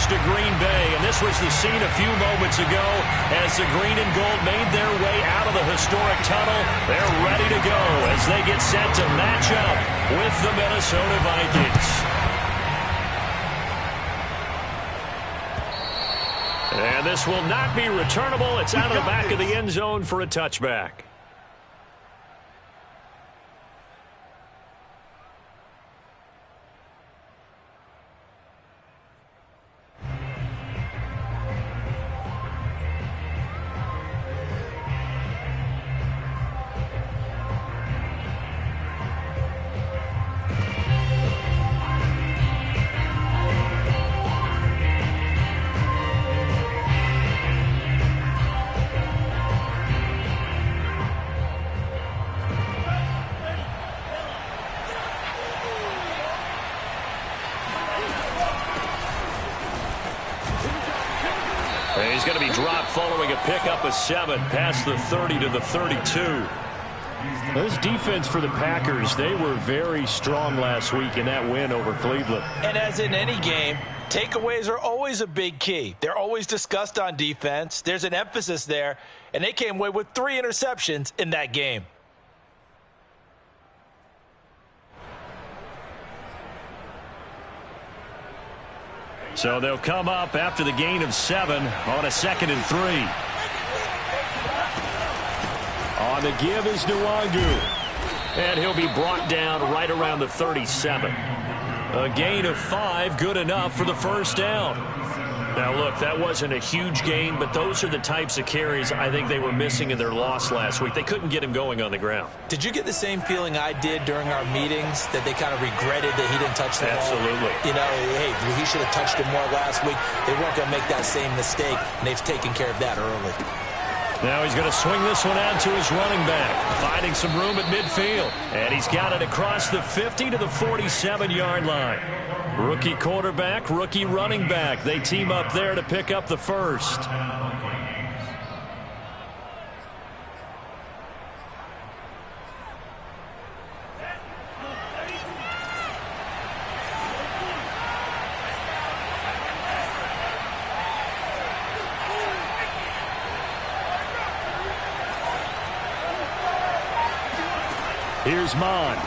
to Green Bay, and this was the scene a few moments ago as the green and gold made their way out of the historic tunnel. They're ready to go as they get set to match up with the Minnesota Vikings. And this will not be returnable. It's out of the back of the end zone for a touchback. He's going to be dropped following a pickup of 7 past the 30 to the 32. This defense for the Packers, they were very strong last week in that win over Cleveland. And as in any game, takeaways are always a big key. They're always discussed on defense. There's an emphasis there, and they came away with 3 interceptions in that game. So they'll come up after the gain of 7 on a 2nd and 3. On the give is Nwangu. And he'll be brought down right around the 37. A gain of 5, good enough for the first down. Now, look, that wasn't a huge gain, but those are the types of carries I think they were missing in their loss last week. They couldn't get him going on the ground. Did you get the same feeling I did during our meetings, that they kind of regretted that he didn't touch the ball? Absolutely. You know, hey, he should have touched it more last week. They weren't going to make that same mistake, and they've taken care of that early. Now he's going to swing this one out to his running back, finding some room at midfield. And he's got it across the 50 to the 47-yard line. Rookie quarterback, rookie running back. They team up there to pick up the first. Here's Mon.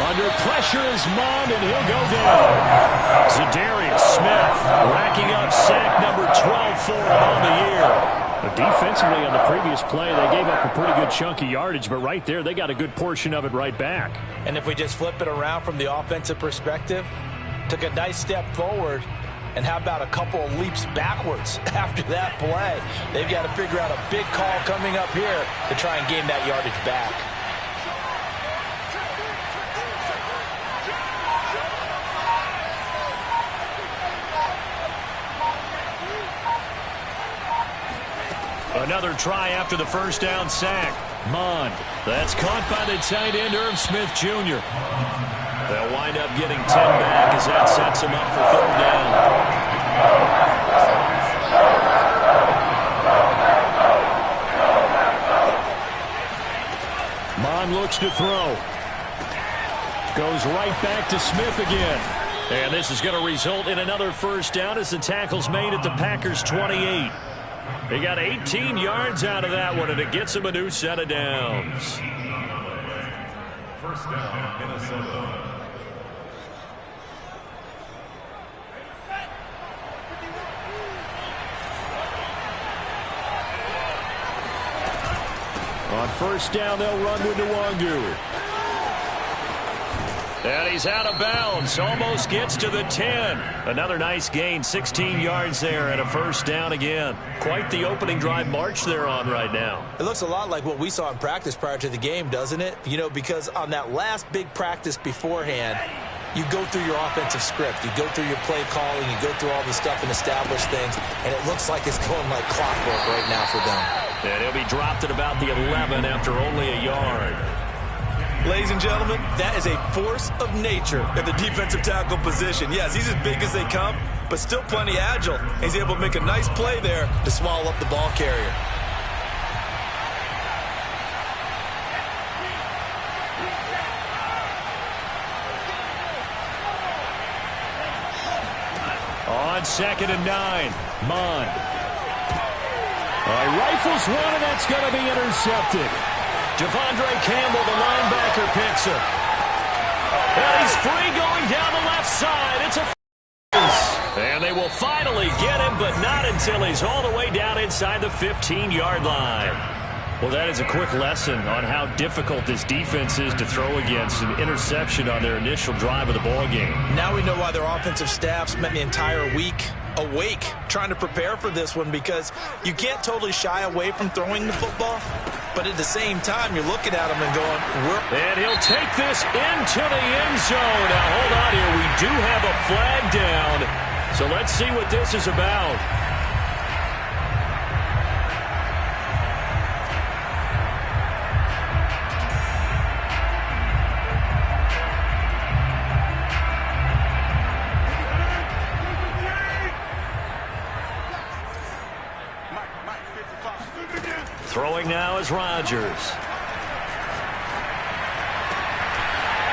Under pressure is Mon, and he'll go down. Zadarius Smith racking up sack number 12 for him on the year. But defensively on the previous play, they gave up a pretty good chunk of yardage, but right there they got a good portion of it right back. And if we just flip it around from the offensive perspective, took a nice step forward, and how about a couple of leaps backwards after that play? They've got to figure out a big call coming up here to try and gain that yardage back. Another try after the first down sack. Mon. That's caught by the tight end, Irv Smith Jr. They'll wind up getting 10 back as that sets them up for 3rd down. Mon looks to throw. Goes right back to Smith again. And this is going to result in another first down as the tackle's made at the Packers' 28. They got 18 yards out of that one, and it gets them a new set of downs. First down, Minnesota. On first down, they'll run with Nwangu. And he's out of bounds. Almost gets to the 10. Another nice gain, 16 yards there, and a first down again. Quite the opening drive march they're on right now. It looks a lot like what we saw in practice prior to the game, doesn't it? You know, because on that last big practice beforehand, you go through your offensive script. You go through your play calling. You go through all the stuff and establish things. And it looks like it's going like clockwork right now for them. And he'll be dropped at about the 11 after only a yard. Ladies and gentlemen, that is a force of nature at the defensive tackle position. Yes, he's as big as they come, but still plenty agile. He's able to make a nice play there to swallow up the ball carrier. on 2nd and 9. Min. Rifles one, and that's going to be intercepted. Devondre Campbell, the linebacker, picks him. And he's free going down the left side. It's a and they will finally get him, but not until he's all the way down inside the 15-yard line. Well, that is a quick lesson on how difficult this defense is to throw against. An interception on their initial drive of the ball game. Now we know why their offensive staff spent the entire week awake trying to prepare for this one, because you can't totally shy away from throwing the football, but at the same time you're looking at them and going, and he'll take this into the end zone. Now hold on here, we do have a flag down, so let's see what this is about. Throwing now is Rodgers.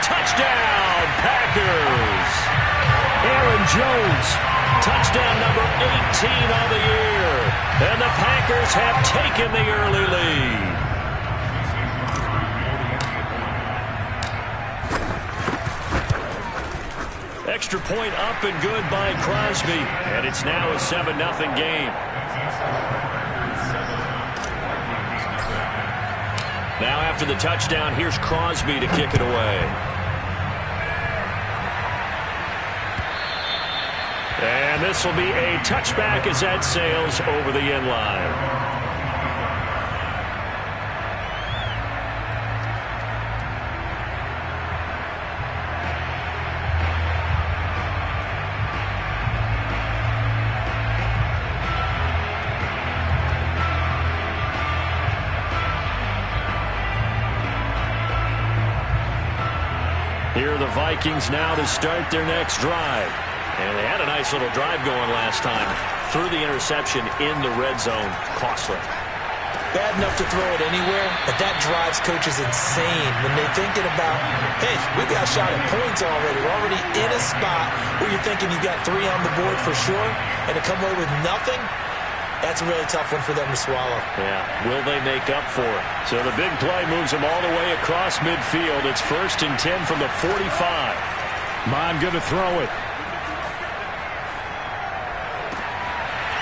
Touchdown, Packers. Aaron Jones. Touchdown number 18 on the year. And the Packers have taken the early lead. Extra point up and good by Crosby. And it's now a 7-0 game. Now after the touchdown, here's Crosby to kick it away. And this will be a touchback as that sails over the end line. Here are the Vikings now to start their next drive. And they had a nice little drive going last time. Threw the interception in the red zone. Costly. Bad enough to throw it anywhere, but that drives coaches insane when they're thinking about, hey, we got a shot at points already. We're already in a spot where you're thinking you got 3 on the board for sure, and to come away with nothing, that's a really tough one for them to swallow. Yeah, will they make up for it? So the big play moves them all the way across midfield. It's 1st and 10 from the 45. Min going to throw it.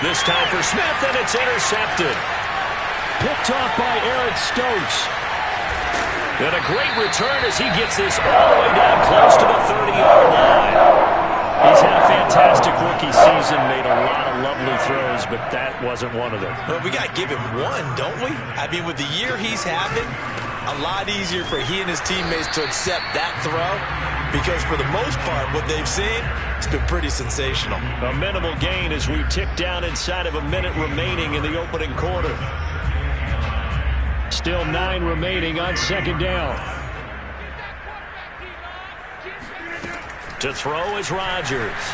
This time for Smith, and it's intercepted. Picked off by Eric Stokes. And a great return as he gets this all the way down close to the 30-yard line. He's had a fantastic rookie season, made a lot of lovely throws, but that wasn't one of them. Well, we got to give him one, don't we? I mean, with the year he's having, a lot easier for he and his teammates to accept that throw, because for the most part, what they've seen, it's been pretty sensational. A minimal gain as we tick down inside of a minute remaining in the opening quarter. Still 9 remaining on 2nd down. To throw is Rodgers.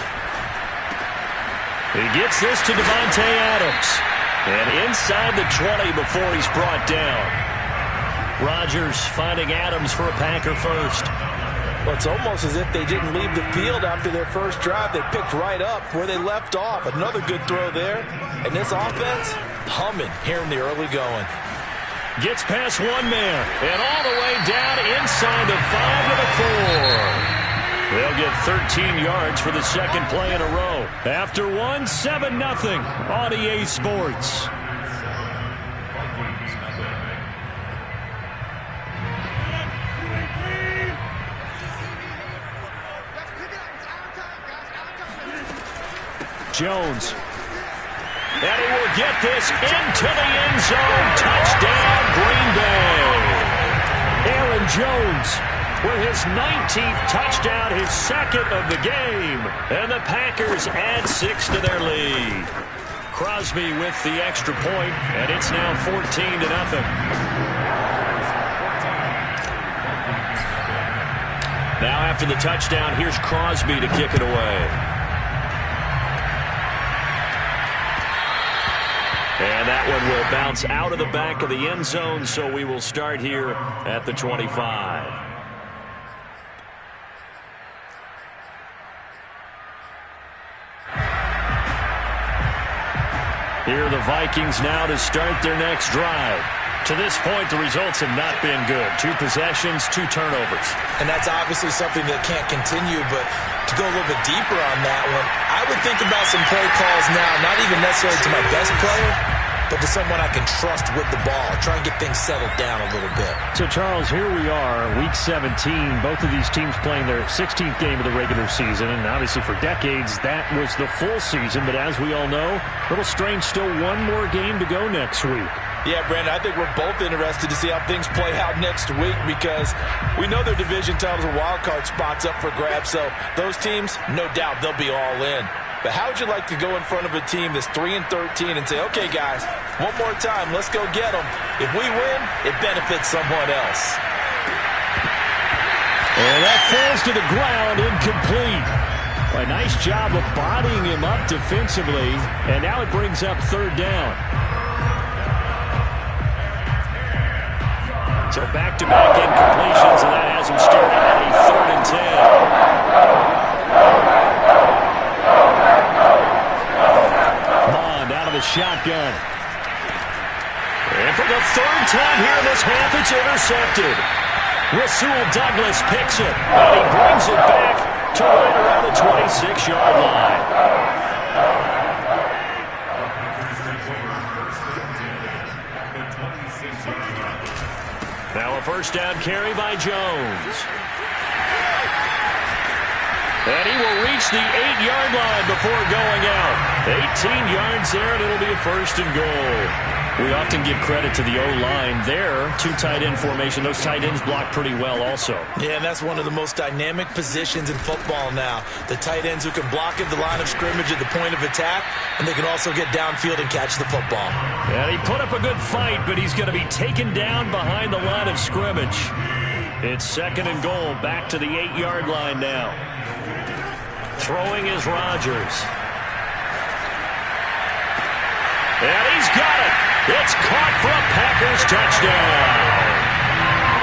He gets this to Davante Adams. And inside the 20 before he's brought down. Rodgers finding Adams for a Packer first. Well, it's almost as if they didn't leave the field after their first drive. They picked right up where they left off. Another good throw there. And this offense, humming here in the early going. Gets past one man. And all the way down inside the 5 to the 4. They'll get 13 yards for the second play in a row. After 7-0 on EA Sports. Jones. And he will get this into the end zone. Touchdown, Green Bay. Aaron Jones with his 19th touchdown, his 2nd of the game. And the Packers add 6 to their lead. Crosby with the extra point, and it's now 14-0. Now after the touchdown, here's Crosby to kick it away. And that one will bounce out of the back of the end zone, so we will start here at the 25. Here are the Vikings now to start their next drive. To this point, the results have not been good. 2 possessions, 2 turnovers. And that's obviously something that can't continue, but to go a little bit deeper on that one, I would think about some play calls now, not even necessarily to my best player, but to someone I can trust with the ball. Try and get things settled down a little bit. So, Charles, here we are, Week 17. Both of these teams playing their 16th game of the regular season. And obviously for decades, that was the full season. But as we all know, a little strange, still one more game to go next week. Yeah, Brandon, I think we're both interested to see how things play out next week because we know their division titles are wild card spots up for grabs. So those teams, no doubt, they'll be all in. But how would you like to go in front of a team that's 3-13 and say, okay, guys, one more time, let's go get them. If we win, it benefits someone else. And that falls to the ground, incomplete. A nice job of bodying him up defensively, and now it brings up 3rd down. So back-to-back incompletions, and that has him starting at a 3rd and 10. Mond out of the shotgun. And for the 3rd time here in this half, it's intercepted. Rasul Douglas picks it, and he brings it back to right around the 26-yard line. Now a 1st down carry by Jones. And he will reach the 8-yard line before going out. 18 yards there, and it'll be a 1st and goal. We often give credit to the O-line there. 2 tight end formation. Those tight ends block pretty well also. Yeah, and that's one of the most dynamic positions in football now. The tight ends who can block at the line of scrimmage at the point of attack, and they can also get downfield and catch the football. And he put up a good fight, but he's going to be taken down behind the line of scrimmage. It's 2nd and goal, back to the 8-yard line now. Throwing is Rodgers. And he's got it. It's caught for a Packers touchdown.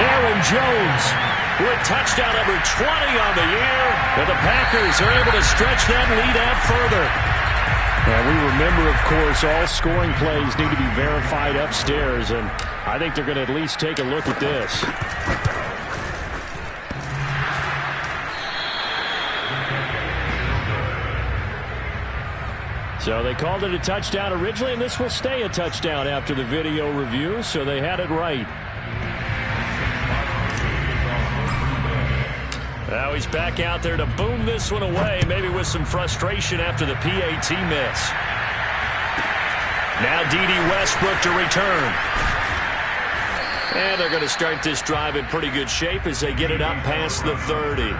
Aaron Jones with touchdown number 20 on the year. And the Packers are able to stretch that lead out further. And we remember, of course, all scoring plays need to be verified upstairs. And I think they're going to at least take a look at this. So they called it a touchdown originally, and this will stay a touchdown after the video review, so they had it right. Now he's back out there to boom this one away, maybe with some frustration after the PAT miss. Now D.D. Westbrook to return. And they're going to start this drive in pretty good shape as they get it up past the 30.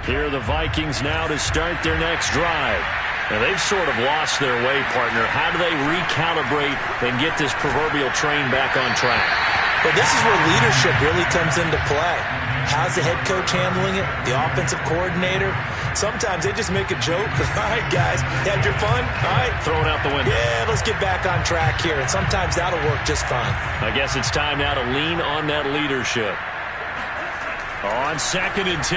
Here are the Vikings now to start their next drive. Now they've sort of lost their way, partner. How do they recalibrate and get this proverbial train back on track? But this is where leadership really comes into play. How's the head coach handling it? The offensive coordinator? Sometimes they just make a joke. All right, guys, had your fun? All right. Throw it out the window. Yeah, let's get back on track here. And sometimes that'll work just fine. I guess it's time now to lean on that leadership. On 2nd and 10,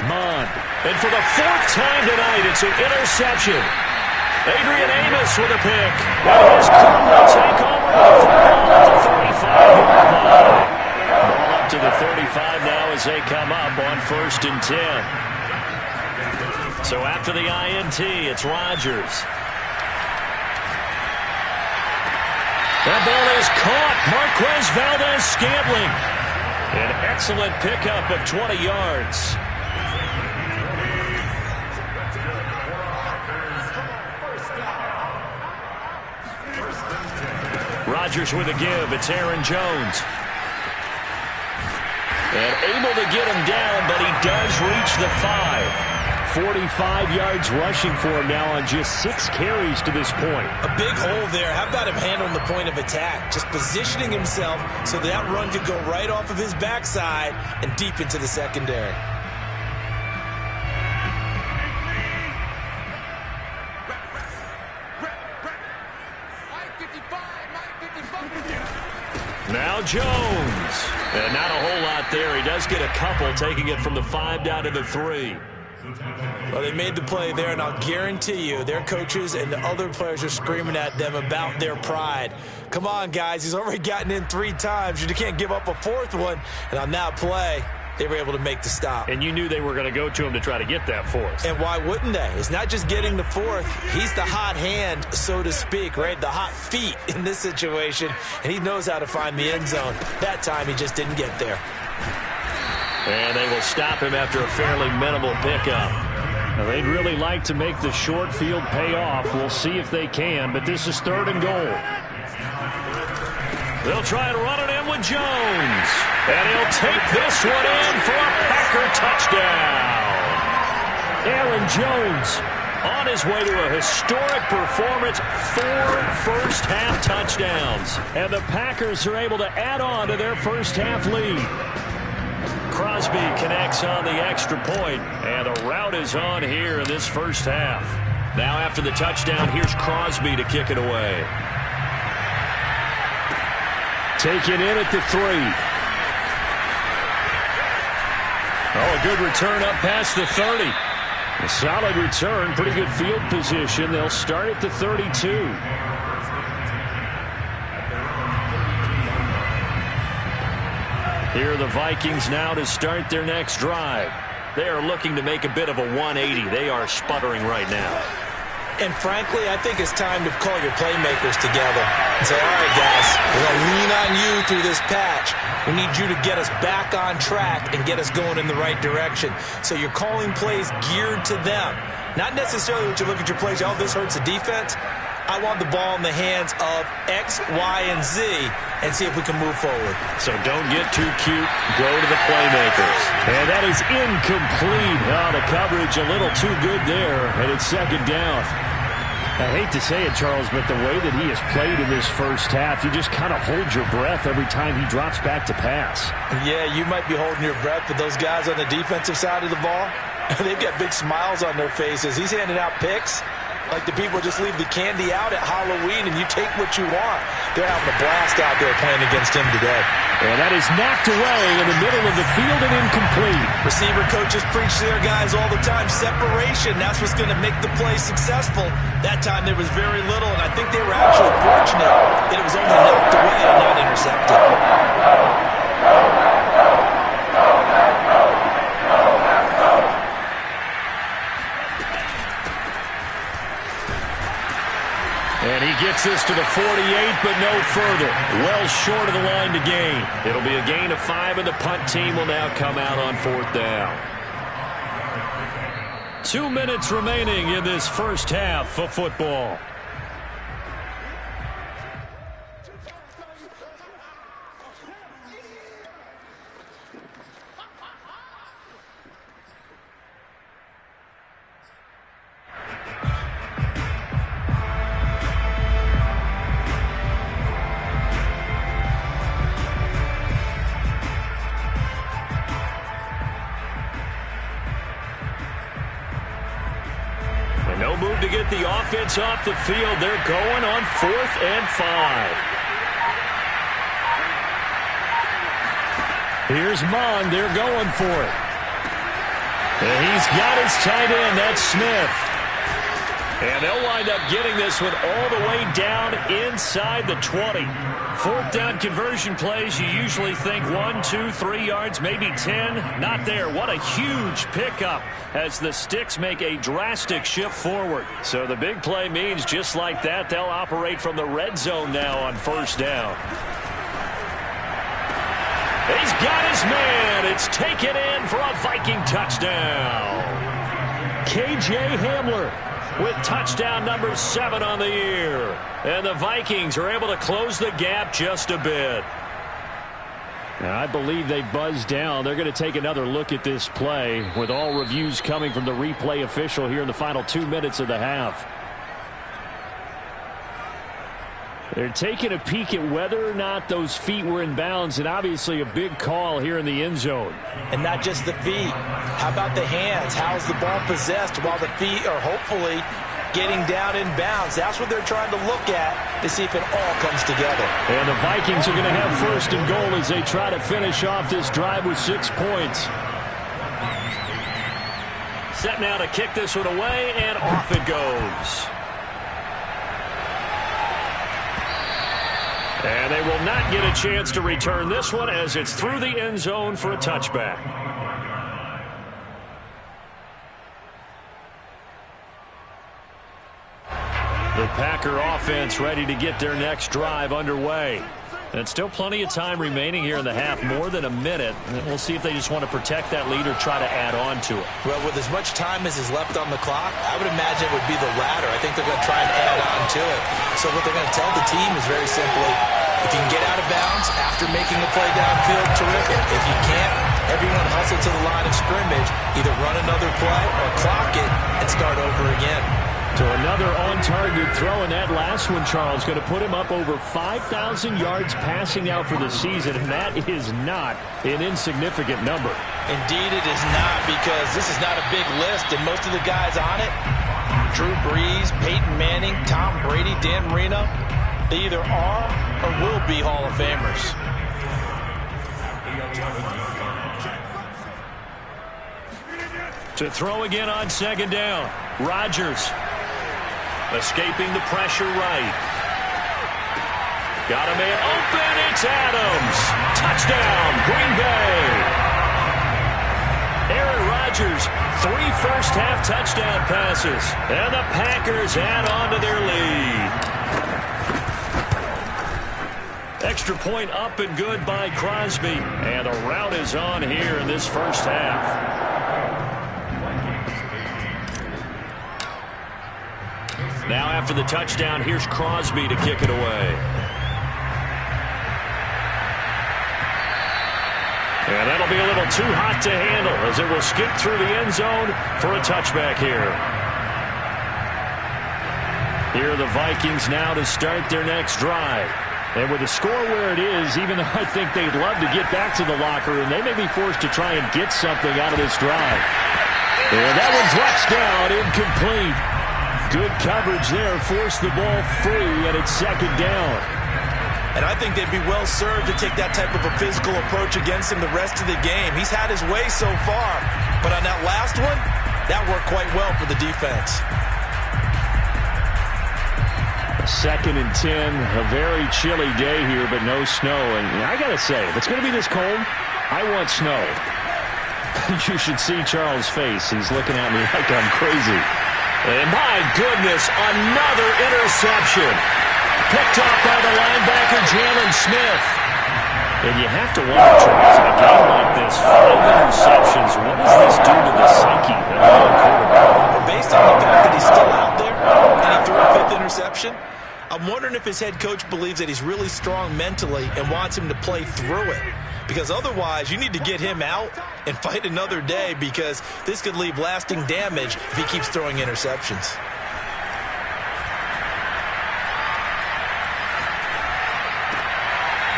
Mond. And for the 4th time tonight, it's an interception. Adrian Amos with a pick. And his crew will take over with the ball at the 35-yard line. Ball up to the 35 now as they come up on 1st and 10. So after the INT, it's Rodgers. That ball is caught. Marquez Valdez-Scantling. An excellent pickup of 20 yards. Rodgers with a give. It's Aaron Jones. And able to get him down, but he does reach the 5. 45 yards rushing for him now on just 6 carries to this point. A big hole there. How about him handling the point of attack? Just positioning himself so that run could go right off of his backside and deep into the secondary. Now Jones. And not a whole lot there. He does get a couple, taking it from the 5 down to the 3. Well, they made the play there, and I'll guarantee you their coaches and the other players are screaming at them about their pride. Come on, guys. He's already gotten in 3 times. You can't give up a 4th one. And on that play, they were able to make the stop. And you knew they were going to go to him to try to get that 4th. And why wouldn't they? It's not just getting the 4th. He's the hot hand, so to speak, right? The hot feet in this situation. And he knows how to find the end zone. That time, he just didn't get there. And they will stop him after a fairly minimal pickup. Now, they'd really like to make the short field pay off. We'll see if they can, but this is 3rd and goal. They'll try and run it in with Jones. And he'll take this one in for a Packer touchdown. Aaron Jones on his way to a historic performance, 4 first-half touchdowns. And the Packers are able to add on to their first-half lead. Crosby connects on the extra point, and the route is on here in this first half. Now after the touchdown, here's Crosby to kick it away. Taken in at the 3. Oh, a good return up past the 30. A solid return, pretty good field position. They'll start at the 32. Here are the Vikings now to start their next drive. They are looking to make a bit of a 180. They are sputtering right now. And frankly, I think it's time to call your playmakers together and say, all right, guys, we're going to lean on you through this patch. We need you to get us back on track and get us going in the right direction. So you're calling plays geared to them. Not necessarily when you look at your plays, oh, this hurts the defense. I want the ball in the hands of X, Y, and Z and see if we can move forward. So don't get too cute. Go to the playmakers. And that is incomplete. Oh, the coverage a little too good there, and it's 2nd down. I hate to say it, Charles, but the way that he has played in this first half, you just kind of hold your breath every time he drops back to pass. Yeah, you might be holding your breath, but those guys on the defensive side of the ball, they've got big smiles on their faces. He's handing out picks like the people just leave the candy out at Halloween and you take what you want. They're having a blast out there playing against him today. And that is knocked away in the middle of the field and incomplete. Receiver coaches preach to their guys all the time. Separation, that's what's going to make the play successful. That time there was very little, and I think they were actually fortunate that it was only knocked away and not intercepted. And he gets this to the 48, but no further. Well short of the line to gain. It'll be a gain of 5, and the punt team will now come out on 4th down. 2 minutes remaining in this first half of football. No move to get the offense off the field. They're going on 4th and 5. Here's Mond. They're going for it. And he's got his tight end. That's Smith. And they'll wind up getting this one all the way down inside the 20. 4th down conversion plays, you usually think 1, 2, 3 yards, maybe 10. Not there. What a huge pickup as the Sticks make a drastic shift forward. So the big play means just like that, they'll operate from the red zone now on 1st down. He's got his man. It's taken in for a Viking touchdown. K.J. Hamler with touchdown number 7 on the year. And the Vikings are able to close the gap just a bit. Now, I believe they buzzed down. They're going to take another look at this play with all reviews coming from the replay official here in the final 2 minutes of the half. They're taking a peek at whether or not those feet were in bounds, and obviously a big call here in the end zone. And not just the feet. How about the hands? How's the ball possessed while the feet are hopefully getting down in bounds. That's what they're trying to look at to see if it all comes together. And the Vikings are going to have first and goal as they try to finish off this drive with 6 points. Set now to kick this one away, and off it goes. And they will not get a chance to return this one as it's through the end zone for a touchback. The Packer offense ready to get their next drive underway. And still plenty of time remaining here in the half, more than a minute. And we'll see if they just want to protect that lead or try to add on to it. Well, with as much time as is left on the clock, I would imagine it would be the latter. I think they're going to try and add on to it. So what they're going to tell the team is very simply, if you can get out of bounds after making a play downfield, terrific. If you can't, everyone hustle to the line of scrimmage, either run another play or clock it and start over again. So another on-target throw, and that last one, Charles, going to put him up over 5,000 yards passing out for the season, and that is not an insignificant number. Indeed it is not, because this is not a big list, and most of the guys on it, Drew Brees, Peyton Manning, Tom Brady, Dan Marino, they either are or will be Hall of Famers. To throw again on second down. Rodgers escaping the pressure right. Got a man open. It's Adams. Touchdown, Green Bay. Aaron Rodgers, 3 first-half touchdown passes. And the Packers add on to their lead. Extra point up and good by Crosby. And the rout is on here in this first half. Now after the touchdown, here's Crosby to kick it away. And that'll be a little too hot to handle as it will skip through the end zone for a touchback here. Here are the Vikings now to start their next drive. And with the score where it is, even though I think they'd love to get back to the locker room, they may be forced to try and get something out of this drive. And that one drops down, incomplete. Good coverage there, forced the ball free, and it's second down. And I think they'd be well served to take that type of a physical approach against him the rest of the game. He's had his way so far, but on that last one, that worked quite well for the defense. Second and 10, a very chilly day here, but no snow. And I got to say, if it's going to be this cold, I want snow. You should see Charles' face. He's looking at me like I'm crazy. And my goodness, another interception. Picked off by the linebacker, Jalen Smith. And you have to wonder, Charles, in a game like this, 5 interceptions, what does this do to the psyche of a young quarterback? Well, based on the fact that he's still out there and he threw a 5th interception, I'm wondering if his head coach believes that he's really strong mentally and wants him to play through it. Because otherwise, you need to get him out and fight another day, because this could leave lasting damage if he keeps throwing interceptions.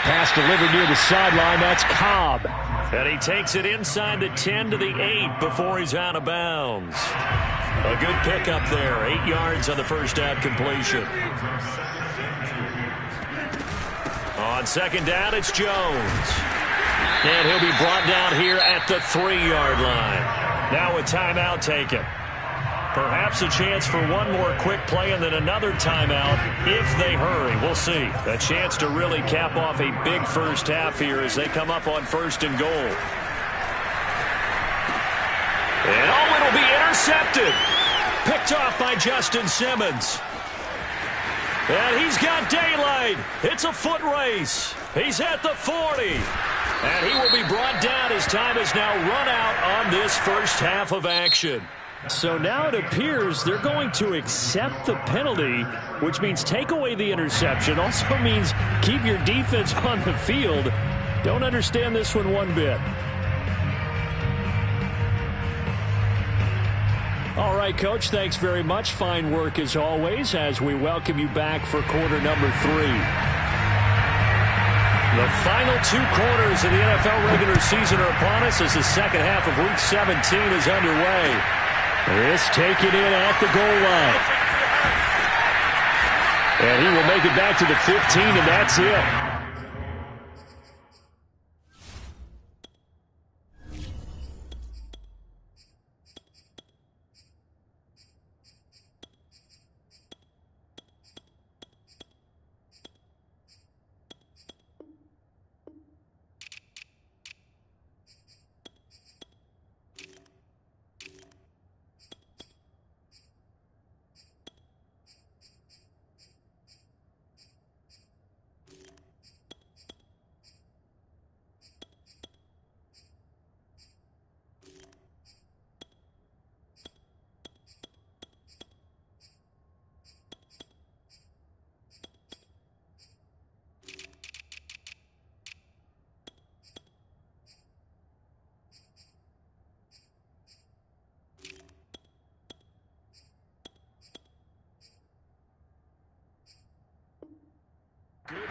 Pass delivered near the sideline. That's Cobb. And he takes it inside the 10 to the 8 before he's out of bounds. A good pickup there. 8 yards on the first down completion. On second down, it's Jones. And he'll be brought down here at the 3-yard line. Now a timeout taken. Perhaps a chance for one more quick play and then another timeout if they hurry. We'll see. A chance to really cap off a big first half here as they come up on first and goal. And oh, it'll be intercepted. Picked off by Justin Simmons. And he's got daylight. It's a foot race. He's at the 40. And he will be brought down as time has now run out on this first half of action. So now it appears they're going to accept the penalty, which means take away the interception. Also means keep your defense on the field. Don't understand this one bit. All right, Coach, thanks very much. Fine work as always as we welcome you back for quarter number 3. The final 2 quarters of the NFL regular season are upon us as the second half of Week 17 is underway. This taken in at the goal line. And he will make it back to the 15, and that's it.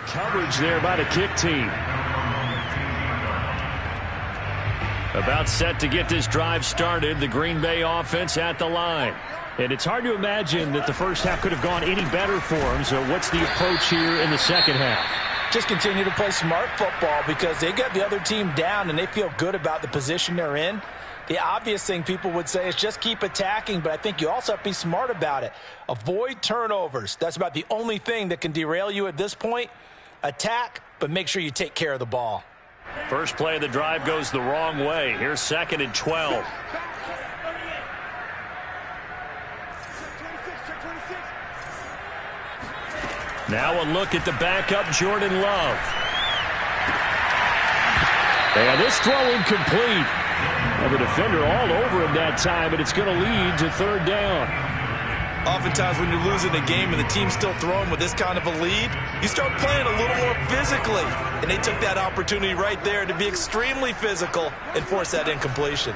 Coverage there by the kick team. About set to get this drive started, the Green Bay offense at the line. And it's hard to imagine that the first half could have gone any better for them. So what's the approach here in the second half? Just continue to play smart football because they got the other team down and they feel good about the position they're in. The obvious thing people would say is just keep attacking, but I think you also have to be smart about it. Avoid turnovers. That's about the only thing that can derail you at this point. Attack, but make sure you take care of the ball. First play of the drive goes the wrong way. Here's 2nd and 12. Now a look at the backup, Jordan Love. And this throw incomplete. And the defender all over him that time, and it's going to lead to 3rd down. Oftentimes when you're losing a game and the team's still throwing with this kind of a lead, you start playing a little more physically. And they took that opportunity right there to be extremely physical and force that incompletion.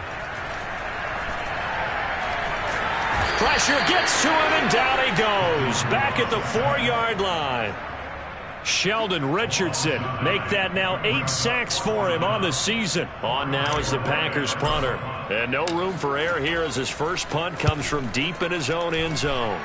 Pressure gets to him, and down he goes. Back at the 4-yard line. Sheldon Richardson make that now 8 sacks for him on the season. On now is the Packers punter. And no room for error here as his first punt comes from deep in his own end zone.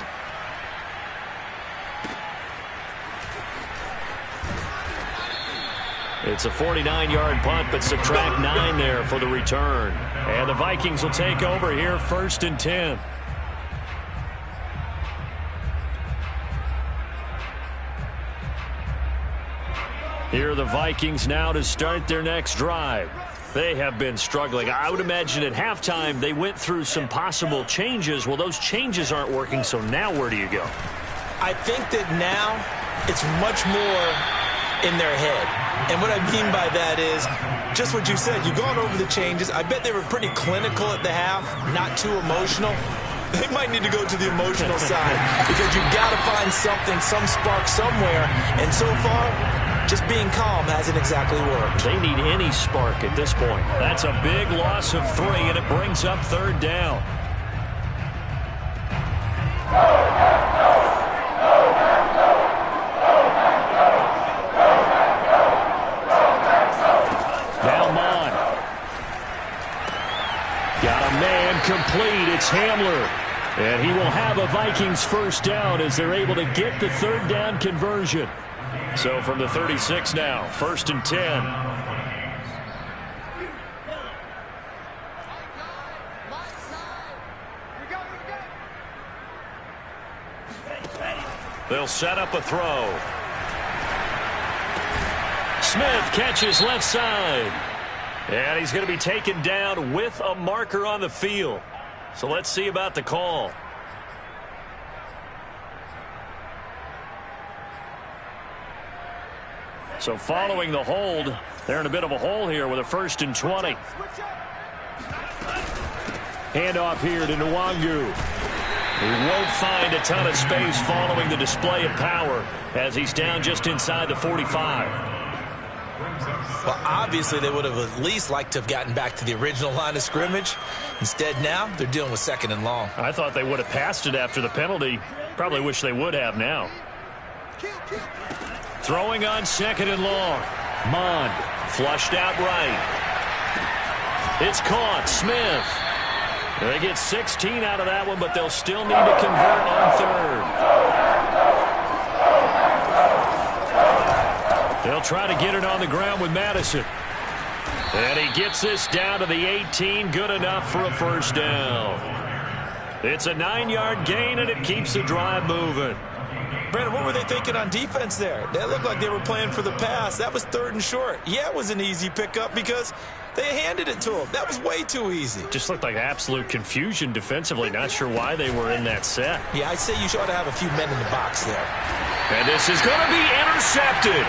It's a 49-yard punt, but subtract 9 there for the return. And the Vikings will take over here, 1st and 10. Here are the Vikings now to start their next drive. They have been struggling. I would imagine at halftime they went through some possible changes. Well, those changes aren't working, so now where do you go? I think that now it's much more in their head. And what I mean by that is just what you said. You've gone over the changes. I bet they were pretty clinical at the half, not too emotional. They might need to go to the emotional side because you've got to find something, some spark somewhere. And so far, just being calm hasn't exactly worked. They need any spark at this point. That's a big loss of 3, and it brings up 3rd down. Now Mon. Got a man complete. It's Hamler. And he will have a Vikings first down as they're able to get the 3rd down conversion. So from the 36 now, 1st and 10. They'll set up a throw. Smith catches left side. And he's going to be taken down with a marker on the field. So let's see about the call. So following the hold, they're in a bit of a hole here with a 1st and 20. Handoff here to Nwangu. He won't find a ton of space following the display of power as he's down just inside the 45. Well, obviously they would have at least liked to have gotten back to the original line of scrimmage. Instead now, they're dealing with 2nd and long. I thought they would have passed it after the penalty. Probably wish they would have now. Throwing on 2nd and long. Mond flushed out right. It's caught. Smith. They get 16 out of that one, but they'll still need to convert on 3rd. They'll try to get it on the ground with Madison. And he gets this down to the 18. Good enough for a first down. It's a 9-yard gain, and it keeps the drive moving. Brandon, what were they thinking on defense there? They looked like they were playing for the pass. That was 3rd and short. Yeah, it was an easy pickup because they handed it to him. That was way too easy. Just looked like absolute confusion defensively. Not sure why they were in that set. Yeah, I'd say you ought to have a few men in the box there. And this is going to be intercepted.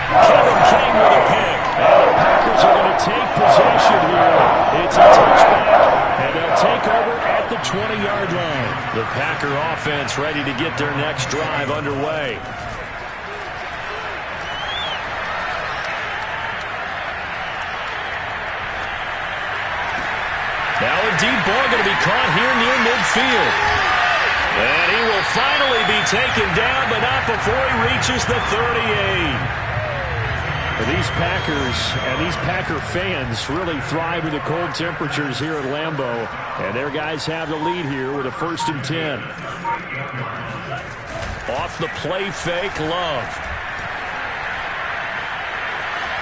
Kevin King with a pick. And the Packers are going to take possession here. It's a touchback, and they'll take over at the 20-yard line. The Packer offense ready to get their next drive underway. Now a deep ball going to be caught here near midfield. And he will finally be taken down, but not before he reaches the 38. These Packers and these Packer fans really thrive in the cold temperatures here at Lambeau. And their guys have the lead here with a 1st and 10. Off the play fake, Love.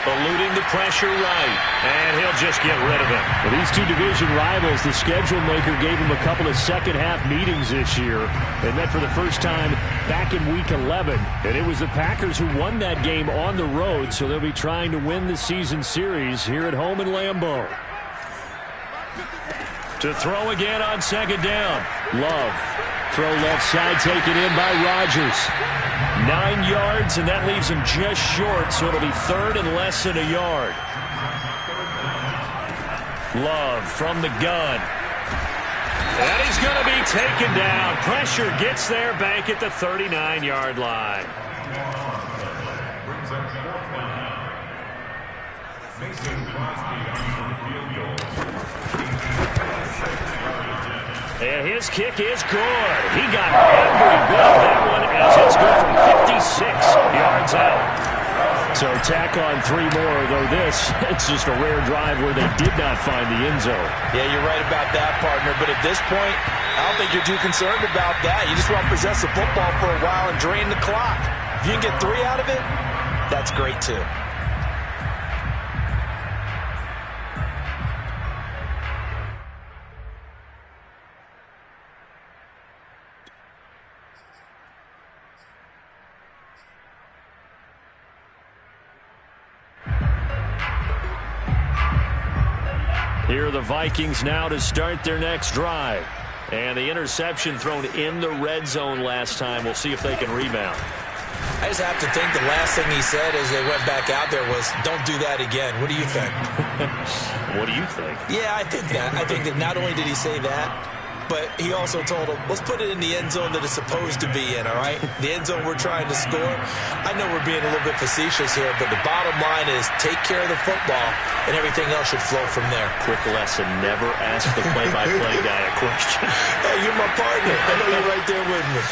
Eluding the pressure right. And he'll just get rid of it. Well, these two division rivals, the schedule maker gave them a couple of second-half meetings this year. They met for the first time back in Week 11. And it was the Packers who won that game on the road, so they'll be trying to win the season series here at home in Lambeau. To throw again on 2nd down. Love. Throw left side taken in by Rodgers. 9 yards, and that leaves him just short, so it'll be 3rd and less than a yard. Love from the gun. And he's going to be taken down. Pressure gets there back at the 39-yard line. And his kick is good. He got every bit of that one as it's good from 56 yards out. So tack on 3 more, though it's just a rare drive where they did not find the end zone. Yeah, you're right about that, partner. But at this point, I don't think you're too concerned about that. You just want to possess the football for a while and drain the clock. If you can get 3 out of it, that's great too. Here are the Vikings now to start their next drive. And the interception thrown in the red zone last time. We'll see if they can rebound. I just have to think the last thing he said as they went back out there was, don't do that again. What do you think? What do you think? Yeah, I think that. I think that not only did he say that, but he also told him, let's put it in the end zone that it's supposed to be in, all right? The end zone we're trying to score. I know we're being a little bit facetious here, but the bottom line is take care of the football, and everything else should flow from there. Quick lesson, never ask the play-by-play guy a question. Hey, you're my partner. I know you're right there with me.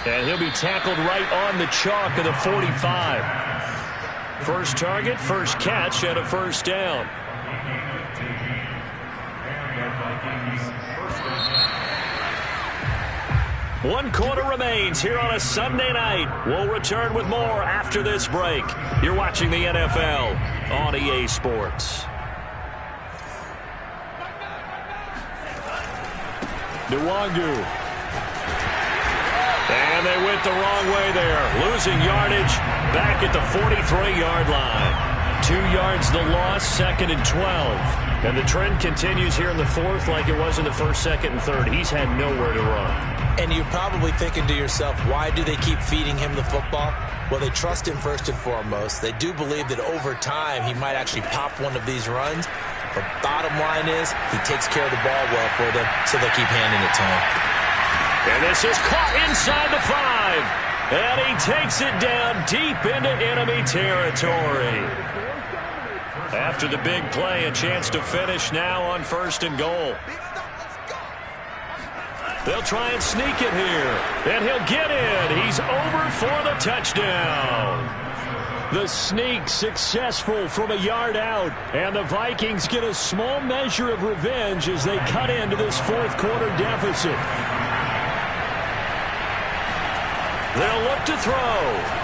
And he'll be tackled right on the chalk of the 45. First target, first catch, and a first down. One quarter remains here on a Sunday night. We'll return with more after this break. You're watching the NFL on EA Sports. Nwangu. And they went the wrong way there. Losing yardage back at the 43-yard line. 2 yards the loss, 2nd and 12. And the trend continues here in the 4th like it was in the 1st, 2nd, and 3rd. He's had nowhere to run. And you're probably thinking to yourself, why do they keep feeding him the football? Well, they trust him first and foremost. They do believe that over time he might actually pop one of these runs. But bottom line is he takes care of the ball well for them, so they keep handing it to him. And this is caught inside the 5. And he takes it down deep into enemy territory. After the big play, a chance to finish now on 1st and goal. They'll try and sneak it here. And he'll get in. He's over for the touchdown. The sneak successful from a yard out. And the Vikings get a small measure of revenge as they cut into this 4th quarter deficit. They'll look to throw.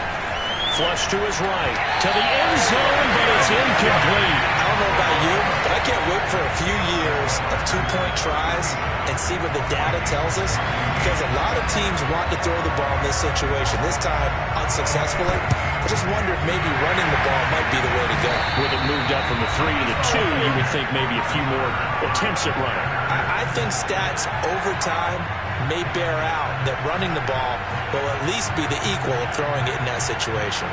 Flush to his right. To the end zone, but it's incomplete. I don't know about you, but I can't wait for a few years of two-point tries and see what the data tells us, because a lot of teams want to throw the ball in this situation. This time, unsuccessfully. I just wonder if maybe running the ball might be the way to go. With it moved up from the 3 to the 2, you would think maybe a few more attempts at running. I think stats over time may bear out that running the ball will at least be the equal of throwing it in that situation.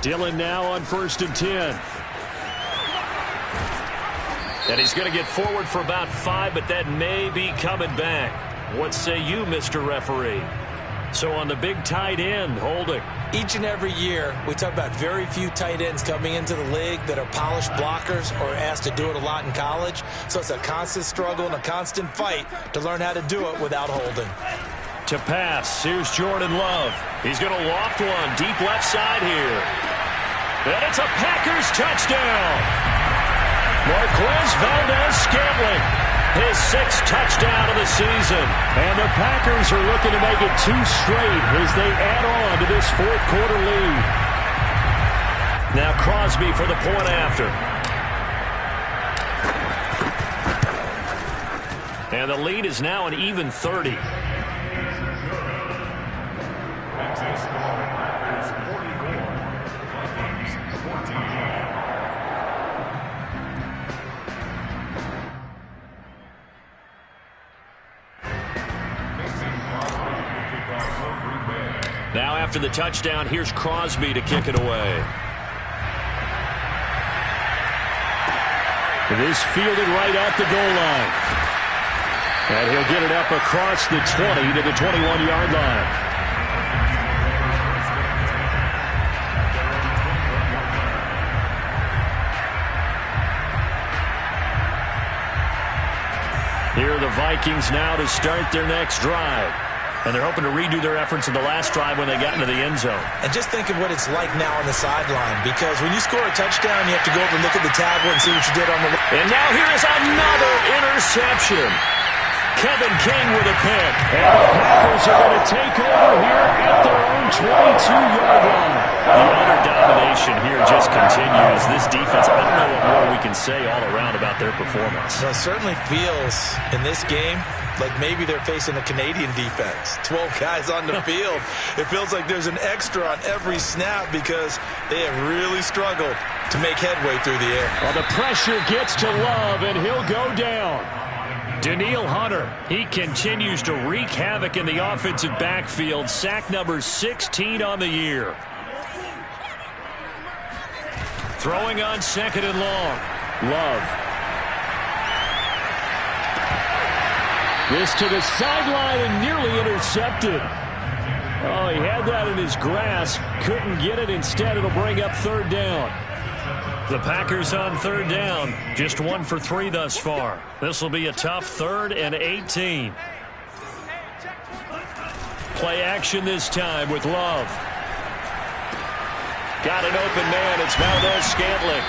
Dillon now on 1st and 10. And he's going to get forward for about 5, but that may be coming back. What say you, Mr. Referee? So on the big tight end, holding. Each and every year, we talk about very few tight ends coming into the league that are polished blockers or asked to do it a lot in college. So it's a constant struggle and a constant fight to learn how to do it without holding. To pass, here's Jordan Love. He's going to loft one deep left side here. And it's a Packers touchdown. Marquez Valdez-Scantling, his 6th touchdown of the season. And the Packers are looking to make it 2 straight as they add on to this 4th quarter lead. Now Crosby for the point after. And the lead is now an even 30. Now after the touchdown, here's Crosby to kick it away. It is fielded right at the goal line. And he'll get it up across the 20 to the 21-yard line. Here are the Vikings now to start their next drive. And they're hoping to redo their efforts in the last drive when they got into the end zone. And just think of what it's like now on the sideline, because when you score a touchdown, you have to go over and look at the tablet and see what you did on the... And now here is another interception. Kevin King with a pick. And the Packers are going to take over here at their own 22-yard line. The utter domination here just continues. This defense, I don't know what more we can say all around about their performance. Well, it certainly feels in this game like maybe they're facing a Canadian defense. 12 guys on the field. It feels like there's an extra on every snap because they have really struggled to make headway through the air. Well, the pressure gets to Love, and he'll go down. Danielle Hunter, he continues to wreak havoc in the offensive backfield. Sack number 16 on the year. Throwing on 2nd and long. Love. This to the sideline and nearly intercepted. Oh, he had that in his grasp. Couldn't get it. Instead, it'll bring up 3rd down. The Packers on 3rd down. Just 1 for 3 thus far. This will be a tough 3rd and 18. Play action this time with Love. Got an open man. It's Valdez-Scantling.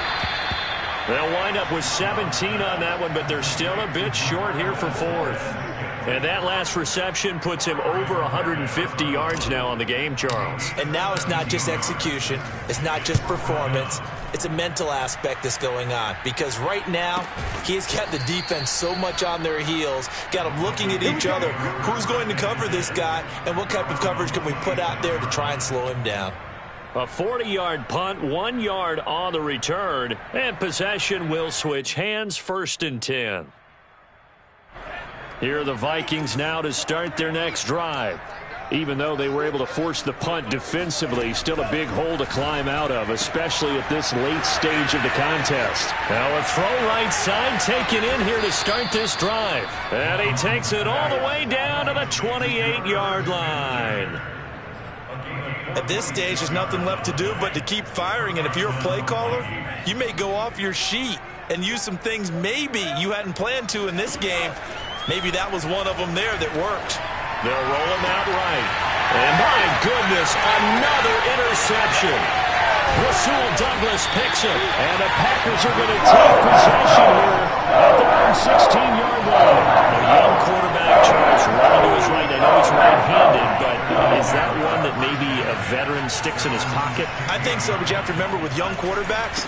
They'll wind up with 17 on that one, but they're still a bit short here for 4th. And that last reception puts him over 150 yards now on the game, Charles. And now it's not just execution. It's not just performance. It's a mental aspect that's going on. Because right now, he's got the defense so much on their heels, got them looking at each other. Who's going to cover this guy, and what type of coverage can we put out there to try and slow him down? A 40-yard punt, 1 yard on the return, and possession will switch hands. 1st and 10. Here are the Vikings now to start their next drive. Even though they were able to force the punt defensively, still a big hole to climb out of, especially at this late stage of the contest. Now a throw right side taken in here to start this drive. And he takes it all the way down to the 28-yard line. At this stage, there's nothing left to do but to keep firing. And if you're a play caller, you may go off your sheet and use some things maybe you hadn't planned to in this game. Maybe that was one of them there that worked. They'll roll him out right. And my goodness, another interception. Rasul Douglas picks it. And the Packers are going to take possession here at their own 16-yard line. A young quarterback, Charles, running to his right. I know he's right-handed, but is that one that maybe a veteran sticks in his pocket? I think so, but you have to remember with young quarterbacks,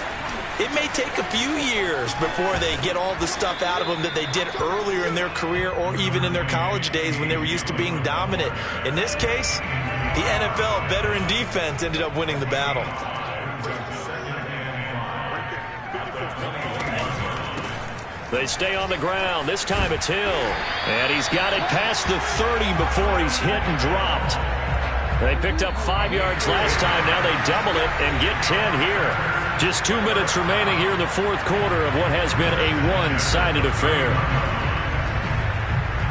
it may take a few years before they get all the stuff out of them that they did earlier in their career or even in their college days when they were used to being dominant. In this case, the NFL veteran defense ended up winning the battle. They stay on the ground. This time it's Hill. And he's got it past the 30 before he's hit and dropped. They picked up 5 yards last time. Now they double it and get 10 here. Just 2 minutes remaining here in the fourth quarter of what has been a one-sided affair.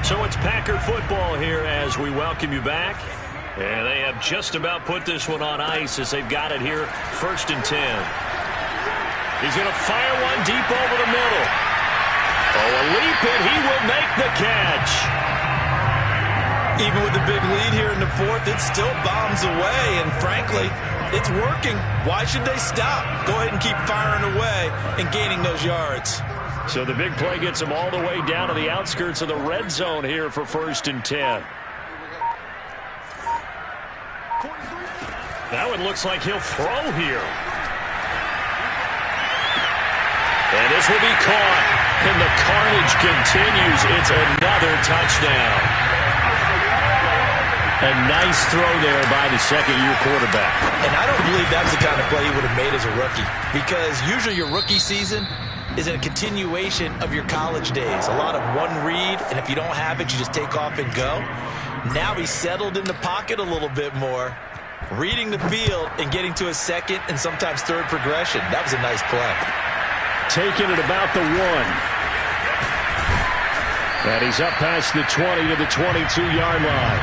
So it's Packer football here as we welcome you back. And they have just about put this one on ice as they've got it here, 1st and 10. He's going to fire one deep over the middle. Oh, a leap, and he will make the catch. Even with the big lead here in the fourth, it still bombs away, and frankly, it's working. Why should they stop? Go ahead and keep firing away and gaining those yards. So the big play gets him all the way down to the outskirts of the red zone here for 1st and 10. That one looks like he'll throw here. And this will be caught. And the carnage continues. It's another touchdown. A nice throw there by the second-year quarterback. And I don't believe that was the kind of play he would have made as a rookie. Because usually your rookie season is a continuation of your college days. A lot of one read, and if you don't have it, you just take off and go. Now he's settled in the pocket a little bit more, reading the field and getting to a second and sometimes third progression. That was a nice play. Taking it about the 1. And he's up past the 20 to the 22-yard line.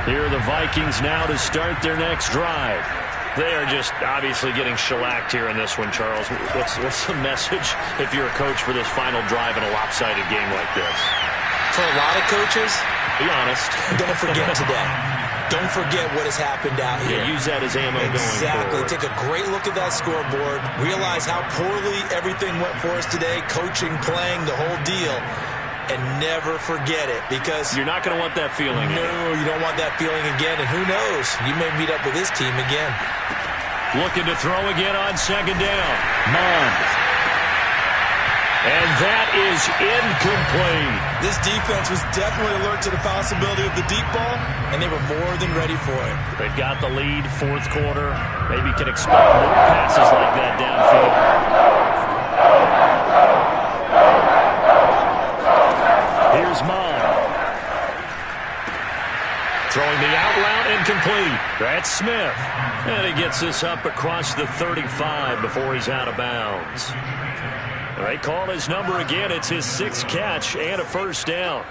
Here are the Vikings now to start their next drive. They are just obviously getting shellacked here in this one, Charles. What's the message if you're a coach for this final drive in a lopsided game like this? For a lot of coaches, be honest, don't forget today. Don't forget what has happened out here. Yeah, use that as ammo going forward. Exactly. Take a great look at that scoreboard. Realize how poorly everything went for us today. Coaching, playing, the whole deal. And never forget it, because you're not going to want that feeling. No, you don't want that feeling again. And who knows? You may meet up with this team again. Looking to throw again on 2nd down. Mond. And that is incomplete. This defense was definitely alert to the possibility of the deep ball, and they were more than ready for it. They've got the lead, fourth quarter. Maybe can expect more passes like that downfield. Here's Mond. Throwing the out route incomplete. That's Smith. And he gets this up across the 35 before he's out of bounds. They call his number again. It's his 6th catch and a 1st down.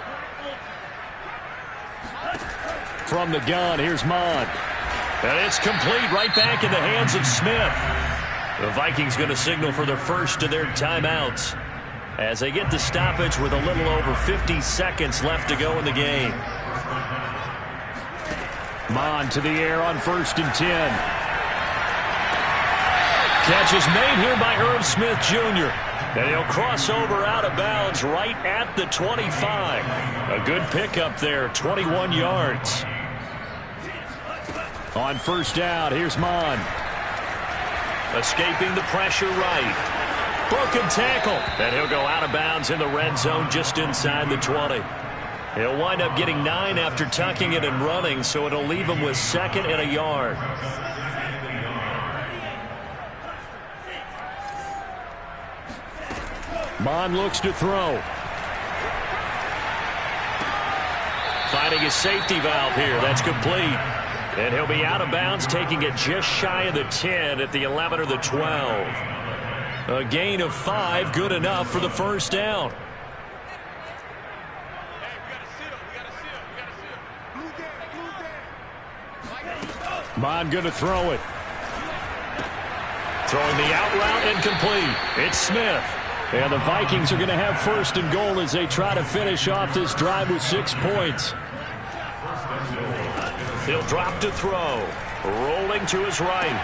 From the gun, here's Mond. And it's complete right back in the hands of Smith. The Vikings going to signal for their first of their timeouts as they get the stoppage with a little over 50 seconds left to go in the game. Mond to the air on 1st and 10. Catch is made here by Irv Smith Jr. And he'll cross over out of bounds right at the 25. A good pickup there, 21 yards. On 1st down, here's Mond. Escaping the pressure right. Broken tackle. And he'll go out of bounds in the red zone just inside the 20. He'll wind up getting 9 after tucking it and running, so it'll leave him with 2nd and a yard. Mond looks to throw. Finding his safety valve here. That's complete. And he'll be out of bounds, taking it just shy of the 10 at the 11 or the 12. A gain of 5, good enough for the 1st down. Mond going to throw it. Throwing the out route incomplete. It's Smith. And the Vikings are going to have first and goal as they try to finish off this drive with 6 points. He'll drop to throw. Rolling to his right.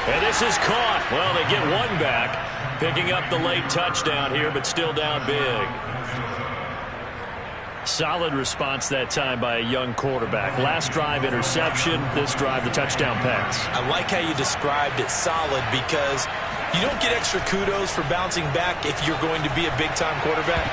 And this is caught. Well, they get one back. Picking up the late touchdown here, but still down big. Solid response that time by a young quarterback. Last drive, interception. This drive, the touchdown pass. I like how you described it, solid, because you don't get extra kudos for bouncing back if you're going to be a big-time quarterback.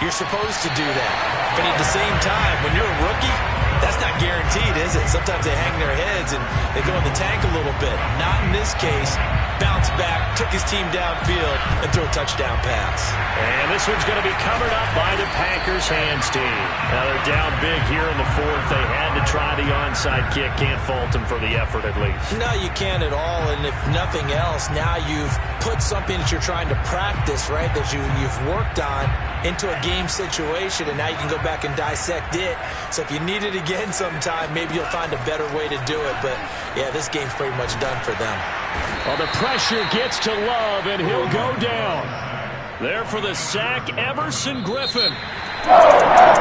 You're supposed to do that. But at the same time, when you're a rookie, that's not guaranteed, is it? Sometimes they hang their heads and they go in the tank a little bit. Not in this case. Bounced back, took his team downfield, and threw a touchdown pass. And this one's going to be covered up by the Packers hands team. Now they're down big here in the fourth. They had to try the onside kick. Can't fault them for the effort at least. No, you can't at all. And if nothing else, now you've put something that you're trying to practice, right, that you've worked on into a game situation, and now you can go back and dissect it. So if you need it again sometime, maybe you'll find a better way to do it. But, yeah, this game's pretty much done for them. Well, the pressure gets to Love, and he'll go down. There for the sack, Everson Griffin.